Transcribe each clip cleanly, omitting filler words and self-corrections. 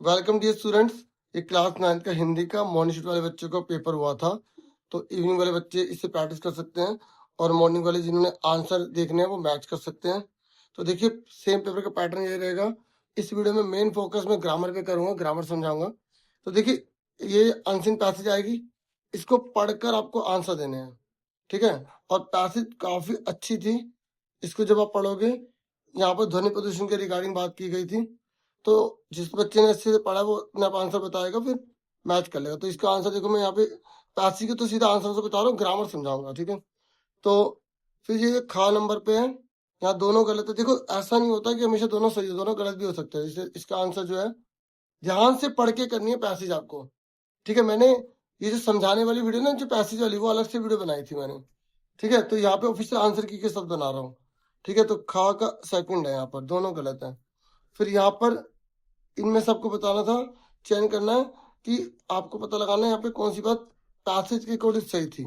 Welcome dear students. ये class 9 का हिंदी का मॉर्निंग शिफ्ट वाले बच्चों का पेपर हुआ था, तो इवनिंग वाले बच्चे इससे प्रैक्टिस कर सकते हैं और मॉर्निंग वाले जिन्होंने आंसर देखने हैं वो मैच कर सकते हैं। तो देखिए सेम पेपर का पैटर्न ये रहेगा। इस वीडियो में मेन फोकस मैं ग्रामर पे करूंगा, ग्रामर समझाऊंगा। तो देखिए ये अनसीन पैसेज आएगी, इसको पढ़कर आपको आंसर देने हैं, ठीक है। और पैसेज काफी अच्छी थी, इसको जब आप पढ़ोगे, यहाँ पर ध्वनि प्रदूषण के रिगार्डिंग बात की गई थी, तो जिस बच्चे ने अच्छे से पढ़ा वो अपने आप आंसर बताएगा, फिर मैच कर लेगा। तो इसका आंसर देखो, मैं यहाँ पे पैसेज के तो सीधा आंसर से बता रहा हूँ, ग्रामर समझाऊंगा, ठीक है। तो फिर ये खा नंबर पे है, यहाँ दोनों गलत है। देखो ऐसा नहीं होता कि हमेशा दोनों सही हो, दोनों गलत भी हो सकते हैं। इसलिए इसका आंसर जो है ध्यान से पढ़ के करनी है पैसेज आपको, ठीक है। मैंने ये जो समझाने वाली वीडियो ना, जो पैसेज वाली, वो अलग से वीडियो बनाई थी मैंने, ठीक है। तो यहाँ पे ऑफिशियल आंसर की के साथ बना रहा हूँ, ठीक है। तो खा का सेकंड है, यहाँ पर दोनों गलत है। फिर यहाँ पर इनमें से आपको बताना था, चयन करना है कि आपको पता लगाना है यहाँ पे कौन सी बात पैसेज के अकॉर्डिंग सही थी।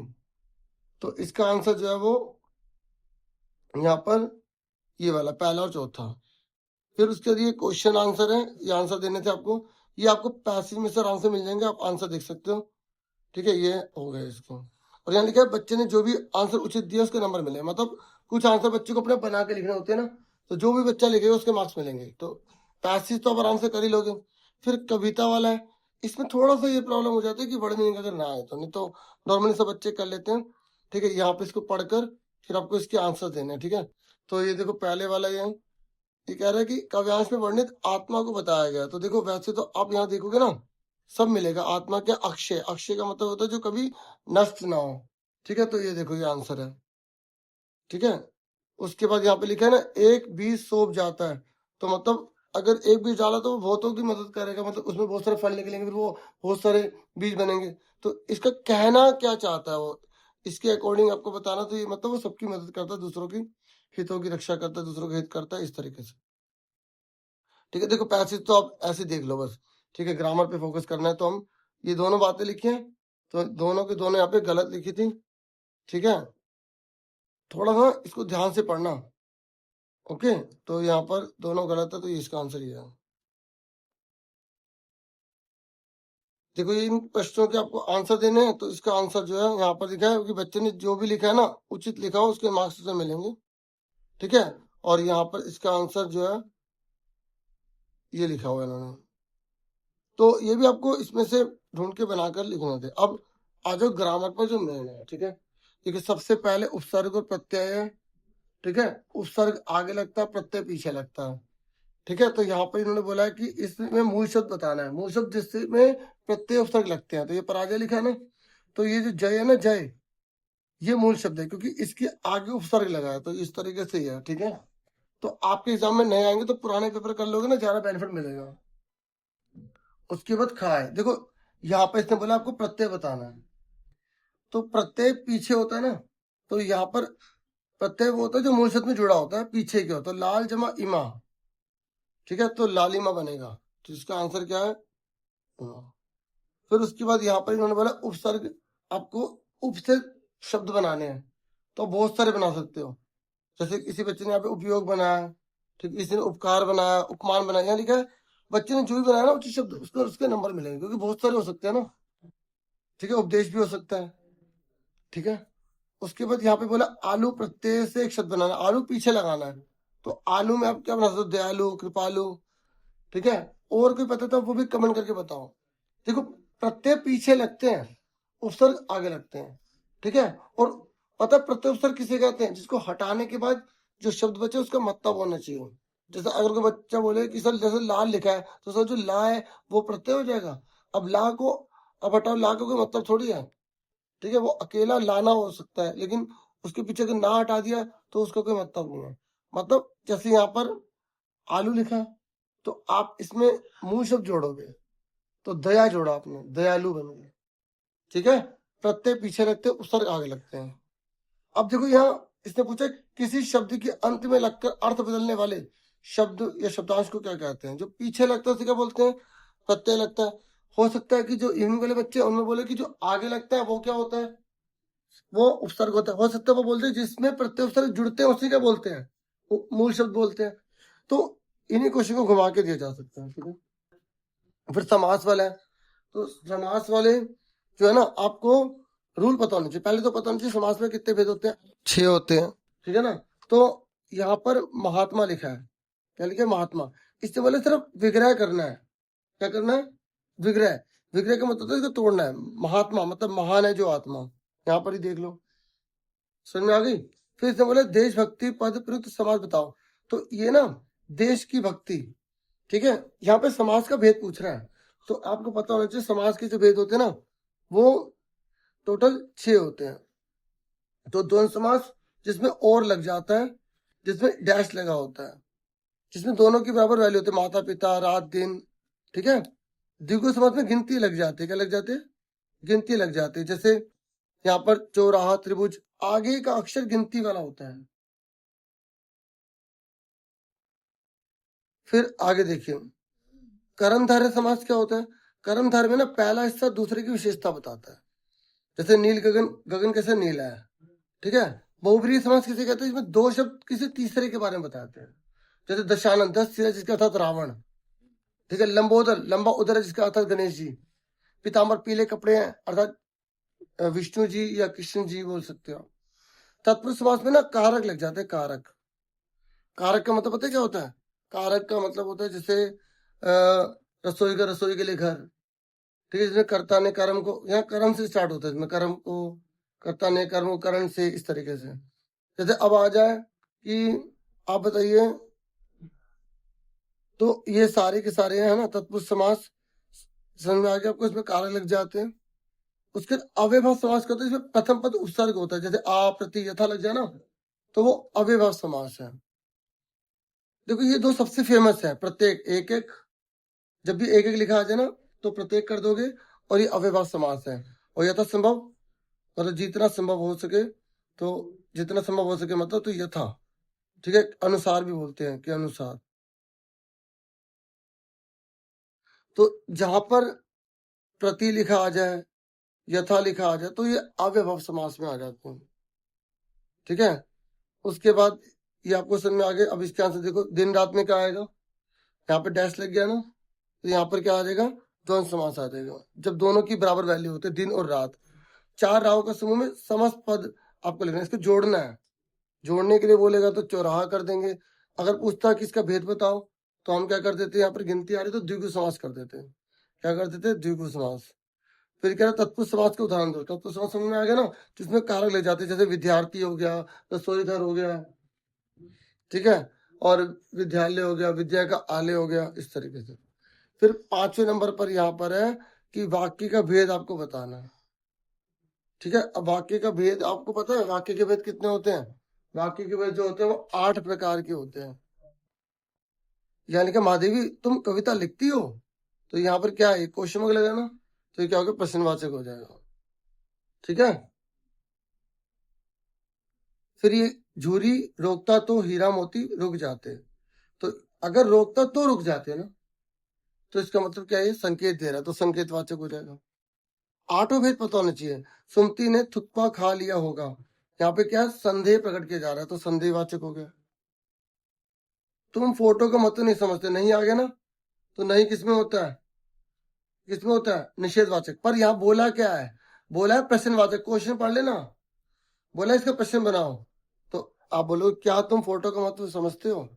तो इसका आंसर जो है वो यहाँ पर ये वाला पहला और चौथा। फिर उसके लिए क्वेश्चन आंसर है, ये आंसर देने थे आपको। ये आपको पैसेज में सर आंसर मिल जाएंगे, आप आंसर देख सकते हो, ठीक है। ये हो गया इसको। और यहाँ लिखा है बच्चे ने जो भी आंसर उचित दिया उसके नंबर मिले। मतलब कुछ आंसर बच्चे को अपने बना के लिखने होते हैं ना, तो जो भी बच्चा लिखेगा उसके मार्क्स मिलेंगे। तो पैसेज तो आप आराम से कर ही लोगे। फिर कविता वाला है, इसमें थोड़ा सा ये प्रॉब्लम हो जाती है कि बड़े मीनिंग अगर ना आए तो, नहीं तो नॉर्मली सब बच्चे कर लेते हैं, ठीक है। यहाँ पे इसको पढ़कर फिर आपको इसके आंसर देने हैं, ठीक है। तो ये देखो पहले वाला ये कह रहा है कि काव्यांश में वर्णित आत्मा को बताया गया। तो देखो वैसे तो आप यहाँ देखोगे ना, सब मिलेगा। आत्मा क्या, अक्षय, अक्षय का मतलब होता है जो कभी नष्ट ना हो, ठीक है। तो ये देखो ये आंसर है, ठीक है। उसके बाद यहाँ पे लिखा है ना, एक बीज सोप जाता है। तो मतलब अगर एक बीज डाला तो वो बहुतों की मदद करेगा, मतलब उसमें बहुत सारे फल निकलेंगे, फिर वो बहुत सारे बीज बनेंगे। तो इसका कहना क्या चाहता है वो, इसके अकॉर्डिंग आपको बताना। तो ये मतलब वो सबकी मदद करता है, दूसरों की हितों की रक्षा करता है, दूसरों का हित करता है, इस तरीके से, ठीक है। देखो पैसेज तो आप ऐसे देख लो बस, ठीक है। ग्रामर पे फोकस करना है। तो हम ये दोनों बातें लिखी हैं, तो दोनों के दोनों यहाँ पे गलत लिखी थी, ठीक है। थोड़ा सा इसको ध्यान से पढ़ना, ओके। तो यहाँ पर दोनों गलत है, तो ये इसका आंसर ये है। देखो ये इन प्रश्नों के आपको आंसर देने हैं, तो इसका आंसर जो है यहाँ पर लिखा है कि बच्चे ने जो भी लिखा है ना उचित लिखा हो, उसके मार्क्स उसे मिलेंगे, ठीक है। और यहाँ पर इसका आंसर जो है ये लिखा हुआ है इन्होंने। तो ये भी आपको इसमें से ढूंढ के बनाकर लिखना थे। अब आ जाओ ग्रामर पर जो मेन है, ठीक है। देखिए सबसे पहले उपसर्ग और प्रत्यय है, ठीक है। उपसर्ग आगे लगता है, प्रत्यय पीछे लगता है, ठीक है। तो यहाँ पर इन्होंने बोला है कि इसमें मूल शब्द बताना है, मूल शब्द जिसमें प्रत्यय उपसर्ग लगते हैं। तो ये पराजय लिखा है ना, तो ये जो जय है ना, जय, ये मूल शब्द है क्योंकि इसके आगे उपसर्ग लगा है। तो इस तरीके से ही है, ठीक है। तो आपके एग्जाम में नए आएंगे तो पुराने पेपर कर लोगे ना, ज्यादा बेनिफिट मिलेगा। उसके बाद खा है, देखो यहाँ पे इसने बोला आपको प्रत्यय बताना है, तो प्रत्यय पीछे होता है ना, तो यहाँ पर प्रत्यय वो होता है जो मूल शब्द में जुड़ा होता है, पीछे क्या होता है, लाल जमा इमा, ठीक है। तो लालिमा बनेगा, तो इसका आंसर क्या है, फिर उसके बाद यहाँ पर इन्होंने बोला उपसर्ग, आपको उपसर्ग शब्द बनाने हैं। तो बहुत सारे बना सकते हो, जैसे किसी बच्चे ने यहाँ पे उपयोग बनाया, ठीक, किसी ने उपकार बनाया, उपमान बनाया। यहाँ लिखा है बच्चे ने जो भी बनाया ना उचित शब्द, उसको उसके नंबर मिलेंगे, क्योंकि बहुत सारे हो सकते हैं ना, ठीक है। उपदेश भी हो सकता है, ठीक है। उसके बाद यहाँ पे बोला आलू प्रत्यय से एक शब्द बनाना, आलू पीछे लगाना है। तो आलू में आप क्या बना सकते हो, दयालु, कृपालु, ठीक है। और कोई पता तो वो भी कमेंट करके बताओ। देखो प्रत्यय पीछे लगते हैं, उपसर्ग आगे लगते हैं, ठीक है। और पता प्रत्यय उपसर्ग किसे कहते हैं, जिसको हटाने के बाद जो शब्द बचे उसका मतलब होना चाहिए। जैसे अगर कोई बच्चा बोले कि सर जैसे लाल लिखा है, तो सर जो ला है वो प्रत्यय हो जाएगा। अब ला को अब हटाओ, ला का कोई मतलब थोड़ी है, ठीक है। वो अकेला लाना हो सकता है, लेकिन उसके पीछे अगर ना हटा दिया तो उसका कोई मतलब नहीं है। मतलब जैसे यहाँ पर आलू लिखा है, तो आप इसमें मूल शब्द जोड़ोगे, तो दया जोड़ा आपने, दयालु बन गए, ठीक है। प्रत्यय पीछे लगते हैं, उपसर्ग आगे लगते हैं। अब देखो यहाँ इसने पूछा किसी शब्द के अंत में लगकर अर्थ बदलने वाले शब्द या शब्दांश को क्या कहते हैं। जो पीछे लगता है उसे क्या बोलते हैं, प्रत्यय लगता है। हो सकता है कि जो इवनिंग वाले बच्चे हैं उनमें बोले कि जो आगे लगता है वो क्या होता है, वो उपसर्ग होता है। हो सकता है वो बोलते हैं जिसमें प्रत्यय उपसर्ग जुड़ते हैं उसी क्या बोलते हैं, मूल शब्द बोलते हैं। तो इन्हीं क्वेश्चन को घुमा के दिया जा सकता है, ठीक है। फिर समास वाला है, तो समास वाले जो है ना, आपको रूल पता होना चाहिए। पहले तो पता होना चाहिए समास में कितने भेद होते हैं, 6 होते हैं, ठीक है ना। तो यहाँ पर महात्मा लिखा है, क्या लिखा है, महात्मा। इससे बोले सिर्फ विग्रह करना है। क्या करना है, विग्रह। विग्रह का मतलब इसको तोड़ना है। महात्मा मतलब महान है जो आत्मा, यहाँ पर ही देख लो, समझ में आ गई। फिर से बोले देशभक्ति पद प्रयुक्त समास बताओ। तो ये ना देश की भक्ति, ठीक है, यहाँ पे समाज का भेद पूछ रहा है। तो आपको पता होना चाहिए समाज के जो भेद होते हैं ना, वो टोटल 6 होते हैं। तो द्वंद्व समास जिसमें और लग जाता है, जिसमें डैश लगा होता है, जिसमें दोनों की बराबर वैल्यू होती है, माता पिता रात दिन, ठीक है। द्विगु समास में गिनती लग जाती है, क्या लग जाती है, गिनती लग जाती है। जैसे यहाँ पर चौराहा त्रिभुज, आगे का अक्षर गिनती वाला होता है। फिर आगे देखिए, कर्मधारय समास क्या होता है। कर्मधारय में ना पहला हिस्सा दूसरे की विशेषता बताता है। जैसे नील गगन, गगन कैसे नीला है, ठीक है। बहुब्रीहि समास किसे कहते हैं, इसमें दो शब्द किसी तीसरे के बारे में बताते हैं। जैसे दशानन, 10 सिर है जिसका अर्थात रावण, ठीक है। लंबोदर, लंबा उदर है जिसका अर्थात गणेश जी। पीताम्बर, पीले कपड़े हैं अर्थात विष्णु जी या कृष्ण जी बोल सकते हो। तत्पुरुष समास में ना कारक लग जाते हैं, कारक। कारक का मतलब पता है क्या होता है, कारक का मतलब होता है जैसे रसोई का, रसोई के लिए घर, ठीक है। जिसमें कर्ता ने कर्म को, यहाँ कर्म से स्टार्ट होता है, इसमें कर्म को, कर्ता ने कर्म को करण से, इस तरीके से। जैसे अब आ जाए कि आप बताइए, तो ये सारे के सारे हैं ना तत्पुरुष समास, समझ में आ गया आपको, इसमें कारक लग जाते हैं। उसके अव्ययभाव समास का होता है, इसमें प्रथम पद उपसर्ग होता है। जैसे आ प्रति यथा लग जाए ना, तो वो अव्ययभाव समास है। देखो ये दो सबसे फेमस है, प्रत्येक एक एक, जब भी एक एक लिखा आ जाए ना तो प्रत्येक कर दोगे, और ये अव्ययभाव समास है। और यथा संभव मतलब जितना संभव हो सके, तो जितना संभव हो सके मतलब, तो यथा, ठीक है। अनुसार भी बोलते हैं कि अनुसार। तो जहां पर प्रति लिखा आ जाए, यथा लिखा आ जाए, तो ये अव्ययभाव समास में आ जाते हैं, ठीक है। उसके बाद ये आपको समझ में आ गया। अब इसके आंसर देखो, दिन रात में क्या आएगा, यहाँ पे डैश लग गया ना, तो यहाँ पर क्या आ जाएगा, द्वंद्व समास आ जाएगा। जब दोनों की बराबर वैल्यू होती है, दिन और रात। 4 राहों का समूह में समस्त पद आपको लिखना है, इसको जोड़ना है। जोड़ने के लिए बोलेगा तो चौराहा कर देंगे। अगर पूछता है कि इसका भेद बताओ, तो हम क्या कर देते हैं, यहाँ पर गिनती आ रही तो द्विगु समास कर देते हैं। क्या कर देते हैं, द्विगु समास। फिर कह रहा तत्पुरुष समास के उदाहरण दो। तत्पुरुष समास समझ में आ गया ना, जिसमें कारक ले जाते हैं, जैसे विद्यार्थी हो गया, रसोईघर हो गया, ठीक है। और विद्यालय हो गया, विद्या का आलय हो गया, इस तरीके से। फिर 5वें नंबर पर यहाँ पर है कि वाक्य का भेद आपको बताना है, ठीक है। अब वाक्य का भेद आपको पता है, वाक्य के भेद कितने होते हैं। वाक्य के भेद जो होते हैं वो 8 प्रकार के होते हैं। यानी कि महादेवी तुम कविता लिखती हो, तो यहाँ पर क्या है, क्वेश्चन मार्क लगाना, तो ये क्या होगा, प्रश्नवाचक हो जाएगा, ठीक है। फिर ये झूरी रोकता तो हीरा मोती रुक जाते, तो अगर रोकता तो रुक जाते ना, तो इसका मतलब क्या है, संकेत दे रहा है, तो संकेतवाचक हो जाएगा। 8 भेद पता होना चाहिए। सुमति ने थुक्पा खा लिया होगा, यहाँ पे क्या संदेह प्रकट किया जा रहा है, तो संदेहवाचक हो गया। तुम फोटो का मतलब नहीं समझते, नहीं आ गया ना, तो नहीं किसमें होता है, किसमें होता है, निषेधवाचक। पर यहाँ बोला क्या है, बोला है प्रश्नवाचक। क्वेश्चन पढ़ लेना, बोला इसका प्रश्न बनाओ, तो आप बोलो क्या तुम फोटो का मतलब समझते हो।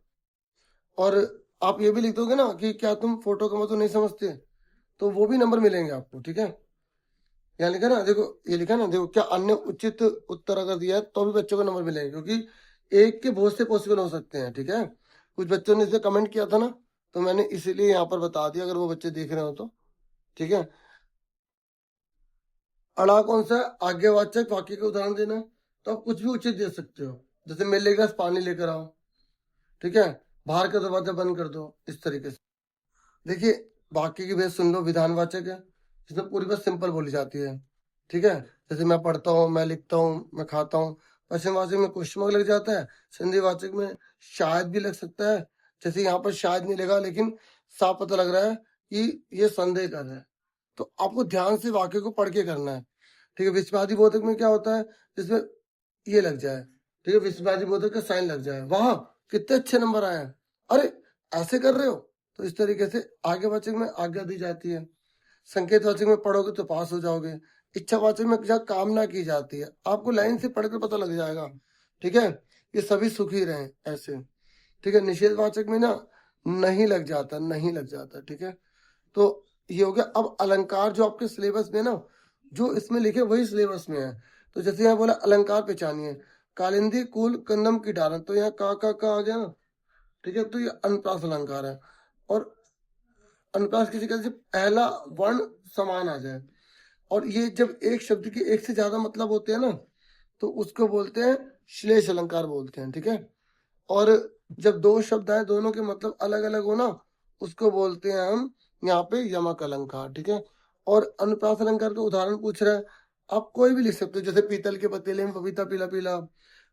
और आप ये भी लिख दोगे ना कि क्या तुम फोटो का मतलब नहीं समझते, तो वो भी नंबर मिलेंगे आपको, ठीक है। यहाँ लिखा ना, देखो ये लिखा ना, देखो क्या अन्य उचित उत्तर अगर दिया है तो भी बच्चों को नंबर मिलेंगे, क्योंकि एक के बहुत से पॉसिबल हो सकते हैं, ठीक है। कुछ बच्चों ने इसे कमेंट किया था ना, तो मैंने इसीलिए यहाँ पर बता दिया, अगर वो बच्चे देख रहे हो तो, ठीक है। अड़ा कौन सा है, आज्ञावाचक वाक्य का उदाहरण देना, तो आप कुछ भी उचित दे सकते हो। जैसे मेरे गिलास पानी लेकर आओ, ठीक है, बाहर का दरवाजा बंद कर दो, इस तरीके से। देखिए वाक्य की भेद सुन लो, विधानवाचक है, जिसमें पूरी बात सिंपल बोली जाती है, ठीक है। जैसे मैं पढ़ता हूँ, मैं लिखता हूँ, मैं खाता हूँ। प्रश्नवाचक में क्वेश्चन मार्क लग जाता है, संधिवाचक में शायद भी लग सकता है। जैसे यहाँ पर शायद नहीं लगा, लेकिन साफ पता लग रहा है कि ये संदेह कर रहा है, तो आपको ध्यान से वाक्य को पढ़ के करना है, ठीक है। विस्मयादि बोधक में क्या होता है, जिसमें ये लग जाए, ठीक है, विस्मयादि बोधक का साइन लग जाए, वाह कितने अच्छे नंबर आए हैं, अरे ऐसे कर रहे हो, तो इस तरीके से आज्ञावाचक में आज्ञा दी जाती है, संकेतवाचक में पढ़ोगे तो पास हो जाओगे, इच्छावाचक में जहाँ कामना की जाती है, आपको लाइन से पढ़कर पता लग जाएगा, ठीक है, ये सभी सुखी रहें ऐसे, ठीक है। निषेधवाचक में ना नहीं लग जाता, नहीं लग जाता, ठीक है। तो ये हो गया। अब अलंकार जो आपके सिलेबस में ना जो इसमें लिखे वही सिलेबस में है। तो जैसे यहाँ बोला अलंकार पहचानिए, कालिंदी कुल कंदम की डालन, तो यहाँ का आ गया ना, ठीक है। तो ये अनुप्रास अलंकार है, और अनुप्रास किसी का पहला वर्ण समान आ जाए, और ये जब एक शब्द के एक से ज्यादा मतलब होते हैं ना, तो उसको बोलते हैं श्लेष अलंकार बोलते हैं, ठीक है। और जब दो शब्द आए दोनों के मतलब अलग अलग हो ना, उसको बोलते हैं हम यहाँ पे यमक अलंकार, ठीक है। और अनुप्रास अलंकार का उदाहरण पूछ रहा है, आप कोई भी लिख सकते हो, जैसे पीतल के पतीले में पपीता पीला पीला,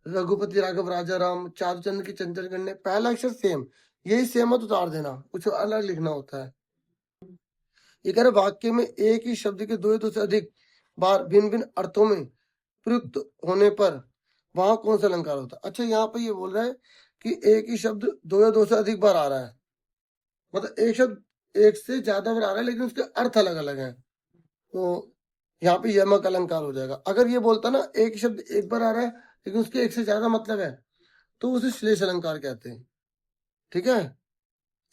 रघुपति राघव राजा राम, चारुचंद्र की चंचल गन्ने, पहला अक्षर सेम, यही सेम मत उतार देना, कुछ अलग लिखना होता है। ये कह रहे वाक्य में एक ही शब्द के दो या दो से अधिक बार भिन्न भिन्न अर्थों में प्रयुक्त होने पर वहां कौन सा अलंकार होता है। अच्छा, यहाँ पे ये बोल रहा है कि एक ही शब्द दो या दो से अधिक बार आ रहा है, मतलब एक शब्द एक से ज्यादा बार आ रहा है लेकिन उसके अर्थ अलग अलग हैं, तो यहाँ पे यमक अलंकार हो जाएगा। अगर ये बोलता ना एक शब्द एक बार आ रहा है लेकिन उसके एक से ज्यादा मतलब है, तो उसे श्लेष अलंकार कहते हैं, ठीक है,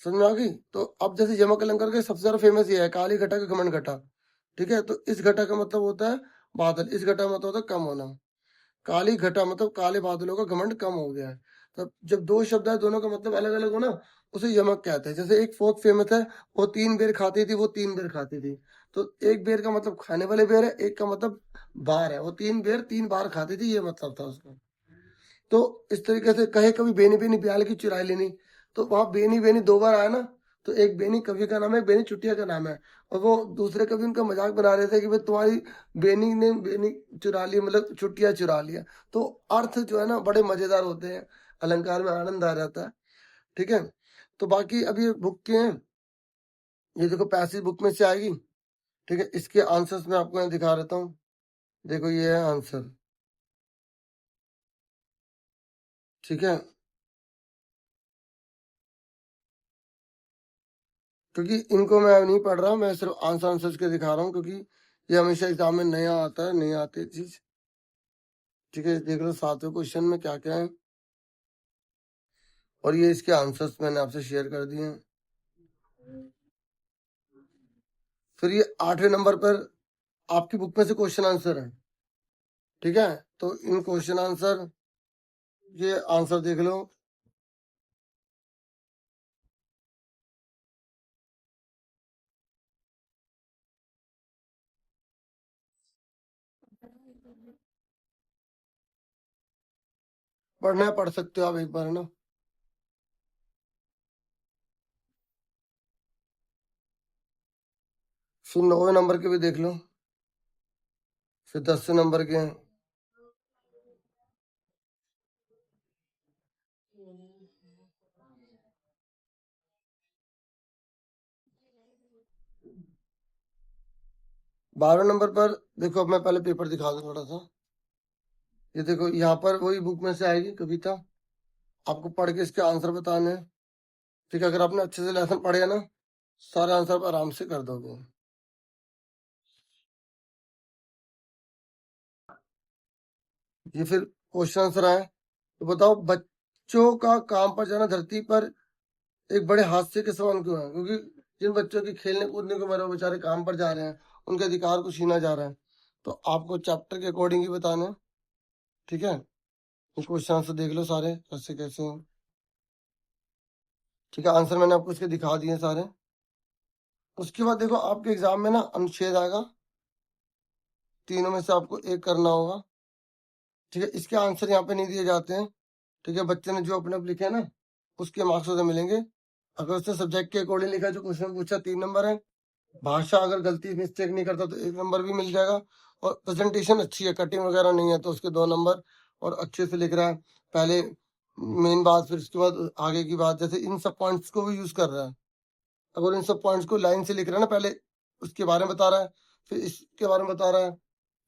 समझ में आ गई। तो अब जैसे यमक अलंकार का सबसे ज्यादा फेमस ये है काली घटा का घमंड घटा, ठीक है। तो इस घटा का मतलब होता है बादल, इस घटा का मतलब होता है कम होना, काली घटा मतलब काले बादलों का घमंड कम हो गया है। तो जब दो शब्द है दोनों का मतलब अलग अलग हो ना, उसे यमक कहते हैं। जैसे एक फोक फेमस है, वो 3 बेर खाती थी, वो 3 बेर खाती थी, तो एक बेर का मतलब खाने वाले बेर है, एक का मतलब बार है, वो 3 बेर 3 बार खाती थी, ये मतलब था उसका। तो इस तरीके से कहे कभी बेनी बेनी ब्याल की चुराई लेनी, तो वहां बेनी बेनी 2 बार आया ना, तो एक बेनी कवि का नाम है, बेनी चुटिया का नाम है, और वो दूसरे कवि उनका मजाक बना रहे थे कि भाई तुम्हारी बेनी ने बेनी चुरा लिया, मतलब चुटिया चुरा लिया। तो अर्थ जो है ना बड़े मजेदार होते हैं, अलंकार में आनंद आ जाता है, ठीक है। तो बाकी अभी ये बुक के हैं, ये देखो पैसिव बुक में से आएगी, ठीक है। इसके आंसर्स मैं आपको यहाँ दिखा रहता हूँ, देखो ये है आंसर, ठीक है। क्योंकि इनको मैं नहीं पढ़ रहा हूँ, मैं सिर्फ आंसर्स के दिखा रहा हूँ, क्योंकि ये हमेशा एग्जाम में नया आता है, नहीं आती चीज, ठीक है। देख लो 7वें क्वेश्चन में क्या क्या है, और ये इसके आंसर्स मैंने आपसे शेयर कर दिए हैं। फिर ये 8वें नंबर पर आपकी बुक में से क्वेश्चन आंसर है, ठीक है। तो इन क्वेश्चन आंसर, ये आंसर देख लो, पढ़ना है पढ़ सकते हो आप एक बार, है ना। फिर 9वें नंबर के भी देख लो, फिर 10वें नंबर के हैं। बारहवें नंबर पर देखो, अब मैं पहले पेपर दिखा दूं थोड़ा सा, ये देखो यहाँ पर वही बुक में से आएगी कविता, आपको पढ़ के इसके आंसर बताने हैं, ठीक है। अगर आपने अच्छे से लेसन पढ़े ना, सारे आंसर आराम से कर दोगे। ये फिर क्वेश्चन आंसर आए, तो बताओ बच्चों का काम पर जाना धरती पर एक बड़े हादसे के समान क्यों है। क्योंकि जिन बच्चों की खेलने कूदने को मेरे बेचारे काम पर जा रहे हैं, उनके अधिकार को छीना जा रहा है, तो आपको चैप्टर के अकॉर्डिंग ही बताना है, ठीक है। क्वेश्चन आंसर देख लो सारे कैसे कैसे हैं, ठीक है। आंसर मैंने आपको इसके दिखा दिए सारे। उसके बाद देखो आपके एग्जाम में ना अनुच्छेद आएगा, तीनों में से आपको एक करना होगा, ठीक है। इसके आंसर यहाँ पे नहीं दिए जाते हैं, ठीक है। बच्चे ने जो अपने आप लिखे ना उसके मार्क्स उसे मिलेंगे। अगर उसने सब्जेक्ट के अकॉर्डिंग लिखा, जो क्वेश्चन पूछा 3 नंबर है, भाषा अगर गलती मिस्टेक नहीं करता तो 1 नंबर भी मिल जाएगा, और प्रेजेंटेशन अच्छी है, कटिंग वगैरह नहीं है, तो उसके 2 नंबर, और अच्छे से लिख रहा है पहले मेन बात, फिर उसके बाद आगे की बात, जैसे इन सब पॉइंट्स को भी यूज कर रहा है। अगर इन सब पॉइंट्स को लाइन से लिख रहा है ना, पहले उसके बारे में बता रहा है, फिर इसके बारे में बता रहा है,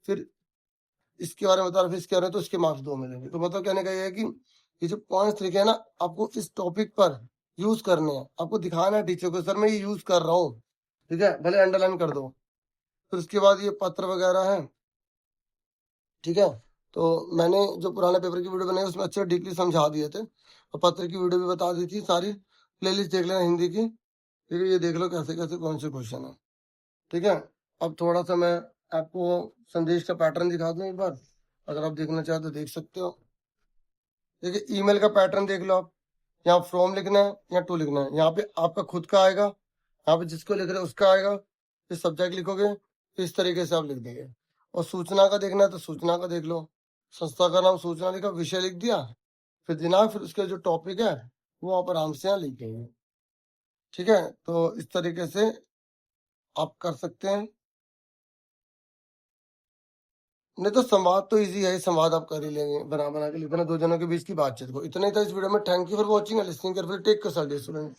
फिर इसके बारे में बता रहा है, फिर इसके बारे में, तो इसके मार्क्स 2 मिलेंगे। तो मतलब कहने का ये है कि ये जो पॉइंट्स लिखे हैं ना, आपको इस टॉपिक पर यूज करने हैं, आपको दिखाना है टीचर को, सर मैं ये यूज कर रहा हूँ, ठीक है, भले अंडरलाइन कर दो। फिर उसके बाद ये पत्र वगैरह है, ठीक है। तो मैंने जो पुराने पेपर की वीडियो बनाई उसमें अच्छे डीपली समझा दिए थे, और पत्र की वीडियो भी बता दी थी सारी। प्लेलिस्ट देख लेना हिंदी की, ठीक है, ये देख लो कैसे कैसे कौन से क्वेश्चन है, ठीक है। अब थोड़ा सा मैं आपको संदेश का पैटर्न दिखा दूं एक बार, अगर आप देखना चाहो तो देख सकते हो। देखिए ईमेल का पैटर्न देख लो आप, यहाँ फ्रॉम लिखना है या टू लिखना है, यहाँ पे आपका खुद का आएगा, यहाँ पे जिसको लिख रहे हैं उसका आएगा, फिर सब्जेक्ट लिखोगे, फिर इस तरीके से आप लिख देंगे। और सूचना का देखना है तो सूचना का देख लो, संस्था का नाम सूचना लिखा, विषय लिख दिया, फिर दिनांक, फिर उसके जो टॉपिक है वो आप आराम से यहाँ लिख देंगे, ठीक है। तो इस तरीके से आप कर सकते हैं। नहीं तो संवाद तो इजी है, संवाद आप कर ही लेंगे, बना बना के लिखना, दो जनों के बीच की बातचीत को। इतना ही था इस वीडियो में। Thank you for watching and listening carefully. Take care student.